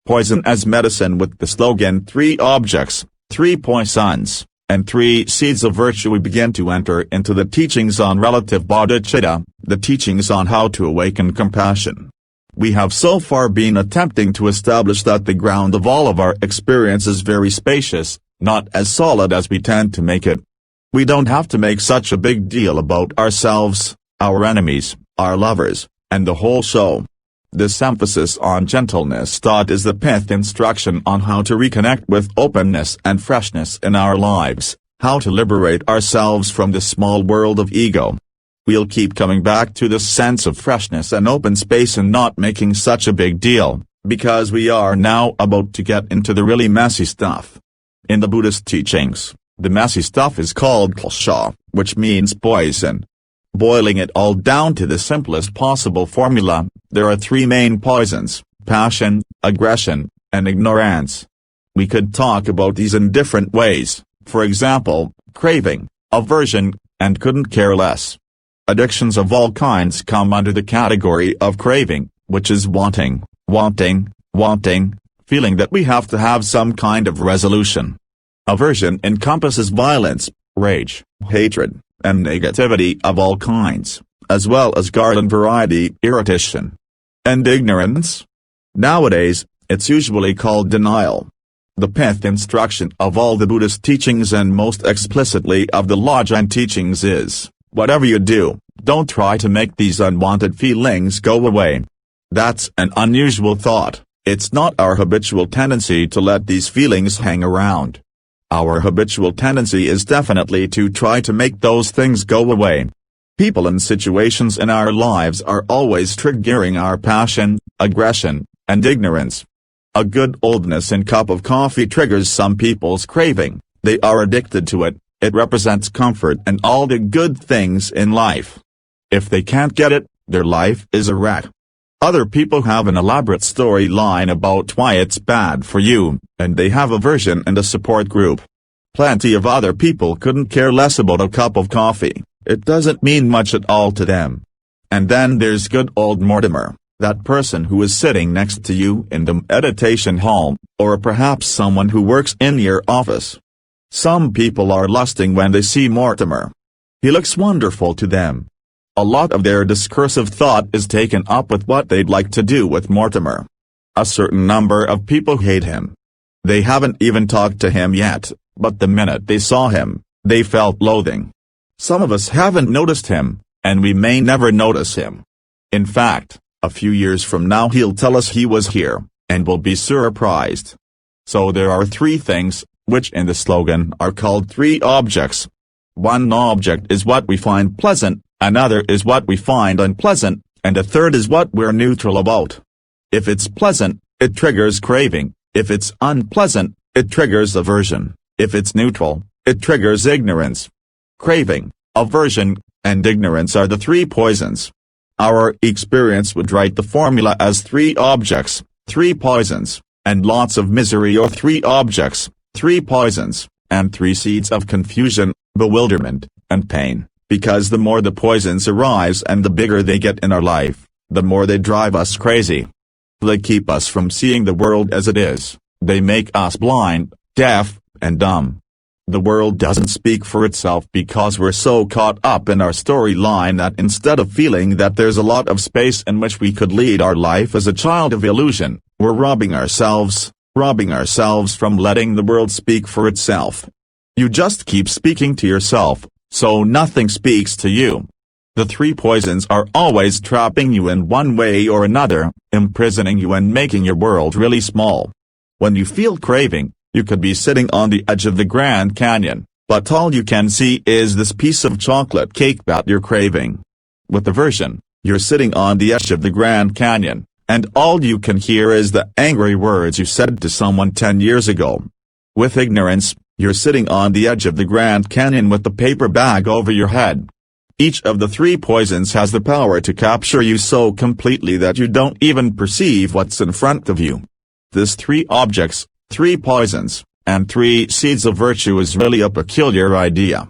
poison as medicine with the slogan 3 objects, 3 poisons, and 3 seeds of virtue. We begin to enter into the teachings on relative bodhicitta, the teachings on how to awaken compassion. We have so far been attempting to establish that the ground of all of our experience is very spacious, not as solid as we tend to make it. We don't have to make such a big deal about ourselves, our enemies, our lovers, and the whole show. This emphasis on gentleness is the 5th instruction on how to reconnect with openness and freshness in our lives, how to liberate ourselves from the small world of ego. We'll keep coming back to this sense of freshness and open space and not making such a big deal, because we are now about to get into the really messy stuff. In the Buddhist teachings, the messy stuff is called klesha, which means poison. Boiling it all down to the simplest possible formula, there are 3 main poisons: passion, aggression, and ignorance. We could talk about these in different ways, for example, craving, aversion, and couldn't care less. Addictions of all kinds come under the category of craving, which is wanting, feeling that we have to have some kind of resolution. Aversion encompasses violence, rage, hatred, and negativity of all kinds, as well as garden variety irritation. And ignorance? Nowadays, it's usually called denial. The 5th instruction of all the Buddhist teachings and most explicitly of the Lojong teachings is, whatever you do, don't try to make these unwanted feelings go away. That's an unusual thought. It's not our habitual tendency to let these feelings hang around. Our habitual tendency is definitely to try to make those things go away. People and situations in our lives are always triggering our passion, aggression, and ignorance. A good old Nissan cup of coffee triggers some people's craving. They are addicted to it. It represents comfort and all the good things in life. If they can't get it, their life is a wreck. Other people have an elaborate storyline about why it's bad for you, and they have aversion and a support group. Plenty of other people couldn't care less about a cup of coffee. It doesn't mean much at all to them. And then there's good old Mortimer, that person who is sitting next to you in the meditation hall, or perhaps someone who works in your office. Some people are lusting when they see Mortimer. He looks wonderful to them. A lot of their discursive thought is taken up with what they'd like to do with Mortimer. A certain number of people hate him. They haven't even talked to him yet, but the minute they saw him, they felt loathing. Some of us haven't noticed him, and we may never notice him. In fact, a few years from now he'll tell us he was here, and we'll be surprised. So there are 3 things, which in the slogan are called 3 objects. One object is what we find pleasant, another is what we find unpleasant, and a third is what we're neutral about. If it's pleasant, it triggers craving. If it's unpleasant, it triggers aversion. If it's neutral, it triggers ignorance. Craving, aversion, and ignorance are the 3 poisons. Our experience would write the formula as 3 objects, 3 poisons, and lots of misery, or 3 objects, 3 poisons, and 3 seeds of confusion, bewilderment, and pain, because the more the poisons arise and the bigger they get in our life, the more they drive us crazy. They keep us from seeing the world as it is. They make us blind, deaf, and dumb. The world doesn't speak for itself because we're so caught up in our storyline that instead of feeling that there's a lot of space in which we could lead our life as a child of illusion, we're robbing ourselves from letting the world speak for itself. You just keep speaking to yourself, so nothing speaks to you. The 3 poisons are always trapping you in one way or another, imprisoning you and making your world really small. When you feel craving, you could be sitting on the edge of the Grand Canyon, but all you can see is this piece of chocolate cake that you're craving. With aversion, you're sitting on the edge of the Grand Canyon, and all you can hear is the angry words you said to someone 10 years ago. With ignorance, you're sitting on the edge of the Grand Canyon with the paper bag over your head. Each of the 3 poisons has the power to capture you so completely that you don't even perceive what's in front of you. This 3 objects, 3 poisons, and 3 seeds of virtue is really a peculiar idea.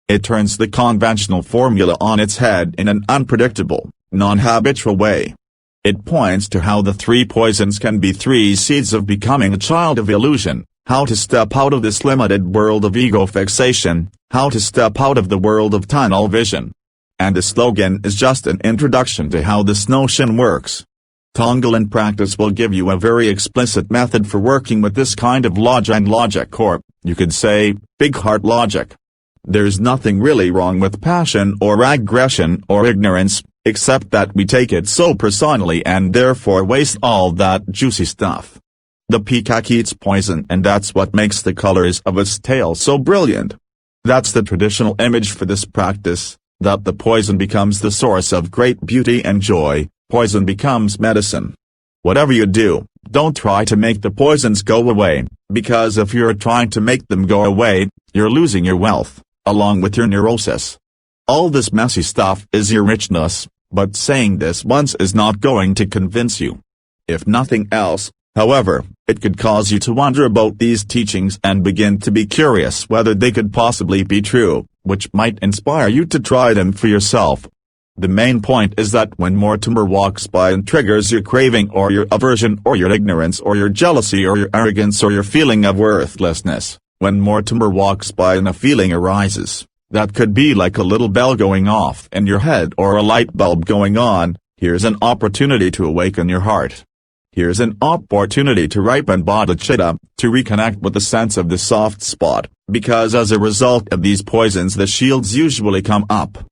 It turns the conventional formula on its head in an unpredictable, non-habitual way. It points to how the three poisons can be three seeds of becoming a child of illusion, how to step out of this limited world of ego fixation, how to step out of the world of tunnel vision. And the slogan is just an introduction to how this notion works. Tonglen practice will give you a very explicit method for working with this kind of logic, or, you could say, big heart logic. There's nothing really wrong with passion or aggression or ignorance, except that we take it so personally and therefore waste all that juicy stuff. The peacock eats poison, and that's what makes the colors of its tail so brilliant. That's the traditional image for this practice, that the poison becomes the source of great beauty and joy. Poison becomes medicine. Whatever you do, don't try to make the poisons go away, because if you're trying to make them go away, you're losing your wealth, along with your neurosis. All this messy stuff is your richness, but saying this once is not going to convince you. If nothing else, however, it could cause you to wonder about these teachings and begin to be curious whether they could possibly be true, which might inspire you to try them for yourself. The main point is that when Mortimer walks by and triggers your craving or your aversion or your ignorance or your jealousy or your arrogance or your feeling of worthlessness, when Mortimer walks by and a feeling arises, that could be like a little bell going off in your head or a light bulb going on. Here's an opportunity to awaken your heart. Here's an opportunity to ripen bodhicitta, to reconnect with the sense of the soft spot, because as a result of these poisons the shields usually come up.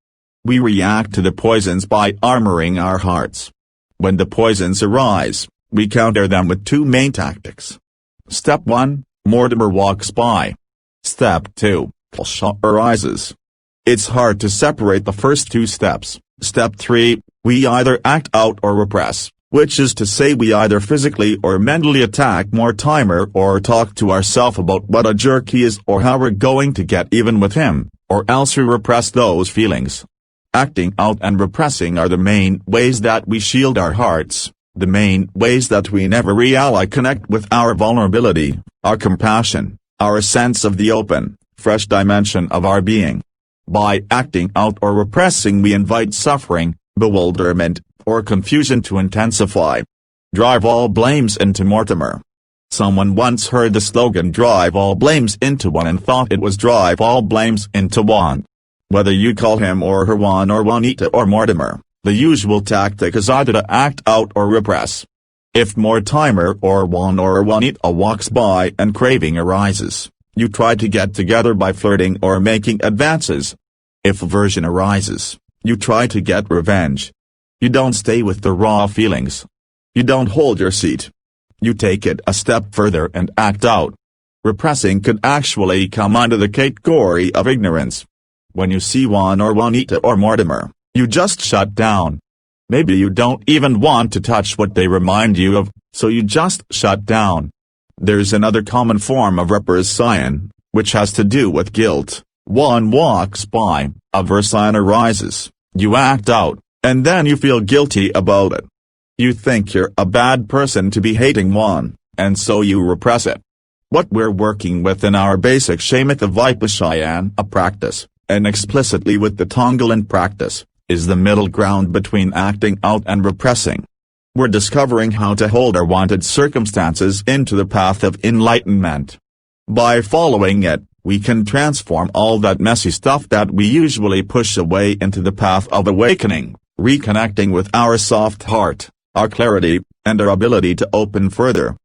We react to the poisons by armoring our hearts. When the poisons arise, we counter them with two main tactics. Step 1, Mortimer walks by. Step 2, Kalsha arises. It's hard to separate the first two steps. Step 3, we either act out or repress, which is to say we either physically or mentally attack Mortimer or talk to ourselves about what a jerk he is or how we're going to get even with him, or else we repress those feelings. Acting out and repressing are the main ways that we shield our hearts, the main ways that we never really connect with our vulnerability, our compassion, our sense of the open, fresh dimension of our being. By acting out or repressing we invite suffering, bewilderment, or confusion to intensify. Drive all blames into Mortimer. Someone once heard the slogan "drive all blames into one" and thought it was "drive all blames into one." Whether you call him or her Juan or Juanita or Mortimer, the usual tactic is either to act out or repress. If Mortimer or Juan or Juanita walks by and craving arises, you try to get together by flirting or making advances. If aversion arises, you try to get revenge. You don't stay with the raw feelings. You don't hold your seat. You take it a step further and act out. Repressing could actually come under the category of ignorance. When you see Juan or Juanita or Mortimer, you just shut down. Maybe you don't even want to touch what they remind you of, so you just shut down. There's another common form of repression, which has to do with guilt. One walks by, aversion arises, you act out, and then you feel guilty about it. You think you're a bad person to be hating one, and so you repress it. What we're working with in our basic Shamatha Vipassana practice, and explicitly with the Tonglen practice, is the middle ground between acting out and repressing. We're discovering how to hold our wanted circumstances into the path of enlightenment. By following it, we can transform all that messy stuff that we usually push away into the path of awakening, reconnecting with our soft heart, our clarity, and our ability to open further.